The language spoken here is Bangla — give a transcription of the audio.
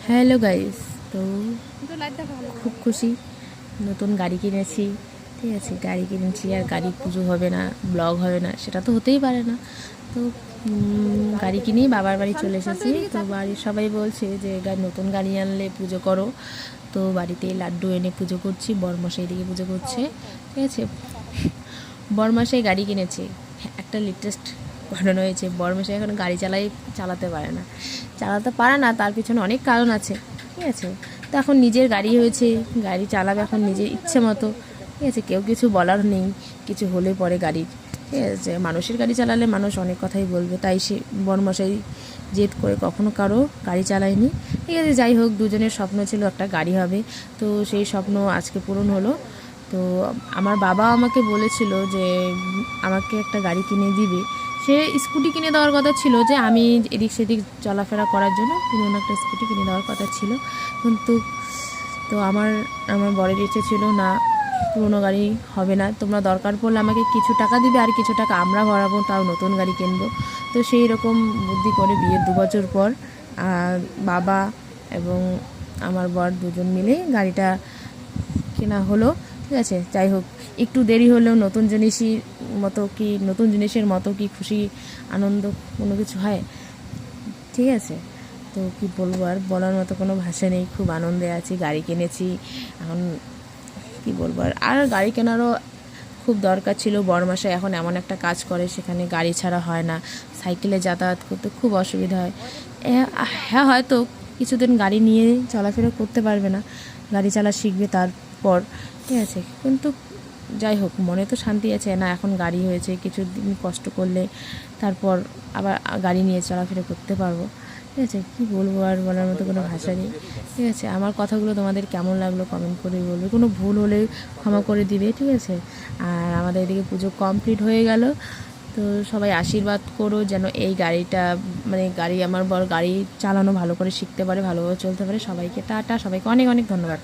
হ্যালো গাইস, তো খুব খুশি, নতুন গাড়ি কিনেছি। ঠিক আছে, গাড়ি কিনেছি আর গাড়ি পুজো হবে না, ব্লগ হবে না, সেটা তো হতেই পারে না। তো গাড়ি কিনেই বাবার বাড়ি চলে এসেছি। তো বাড়ির সবাই বলছে যে নতুন গাড়ি আনলে পুজো করো। তো বাড়িতে লাড্ডু এনে পুজো করছি, বরমশাই দিকে পুজো করছে। ঠিক আছে, বরমশাই গাড়ি কিনেছে। একটা লেটেস্ট ঘটনা হয়েছে, বরমশাই এখন গাড়ি চালাতে পারে না। তার পিছনে অনেক কারণ আছে। ঠিক আছে, তো এখন নিজের গাড়ি হয়েছে, গাড়ি চালাবে এখন নিজের ইচ্ছে মতো। ঠিক আছে, কেউ কিছু বলার নেই, কিছু হলে পরে গাড়ির। ঠিক আছে, মানুষের গাড়ি চালালে মানুষ অনেক কথাই বলবে, তাই সে বরমশাই জেদ করে কখনো কারো গাড়ি চালায়নি। ঠিক আছে, যাই হোক, দুজনের স্বপ্ন ছিল একটা গাড়ি হবে, তো সেই স্বপ্ন আজকে পূরণ হলো। তো আমার বাবা আমাকে বলেছিল যে আমাকে একটা গাড়ি কিনে দিবে। সে স্কুটি কিনে দেওয়ার কথা ছিল, যে আমি এদিক সেদিক চলাফেরা করার জন্য পুরোনো একটা স্কুটি কিনে দেওয়ার কথা ছিল। কিন্তু তো আমার আমার বরের ইচ্ছে ছিল না, পুরোনো গাড়ি হবে না, তোমরা দরকার পড়লে আমাকে কিছু টাকা দিবে আর কিছু টাকা আমরা ভরাবো, তাও নতুন গাড়ি কিনবো। তো সেই রকম বুদ্ধি করে বিয়ের 2 বছর পর বাবা এবং আমার বর দুজন মিলে গাড়িটা কেনা হলো। ঠিক আছে, যাই হোক, একটু দেরি হলেও নতুন জিনিসের মতো কি খুশি আনন্দ কোনো কিছু হয়? ঠিক আছে, তো কি বলবো, আর বলার মতো কোনো ভাষা নেই। খুব আনন্দে আছি, গাড়ি কিনেছি। এখন কি বলবো, আর গাড়ি কেনারও খুব দরকার ছিল। বড়মাসায় এখন এমন একটা কাজ করে, সেখানে গাড়ি ছাড়া হয় না, সাইকেলে যাতায়াত করতে খুব অসুবিধা হয়। হ্যাঁ, হয়তো কিছুদিন গাড়ি নিয়ে চলাফেরা করতে পারবে না, গাড়ি চালা শিখবে তারপর। ঠিক আছে, কিন্তু যাই হোক, মনে তো শান্তি আছে না, এখন গাড়ি হয়েছে, কিছুদিন কষ্ট করলে তারপর আবার গাড়ি নিয়ে চলাফেরা করতে পারবো। ঠিক আছে, কী বলবো, আর বলার মতো কোনো ভাষা নেই। ঠিক আছে, আমার কথাগুলো তোমাদের কেমন লাগলো কমেন্ট করে বলবে, কোনো ভুল হলে ক্ষমা করে দিবে। ঠিক আছে, আর আমাদের এদিকে পুজো কমপ্লিট হয়ে গেল। তো সবাই আশীর্বাদ করো যেন এই গাড়িটা, আমার বর গাড়ি চালানো ভালো করে শিখতে পারে, ভালোভাবে চলতে পারে। সবাইকে টাটা, সবাইকে অনেক অনেক ধন্যবাদ।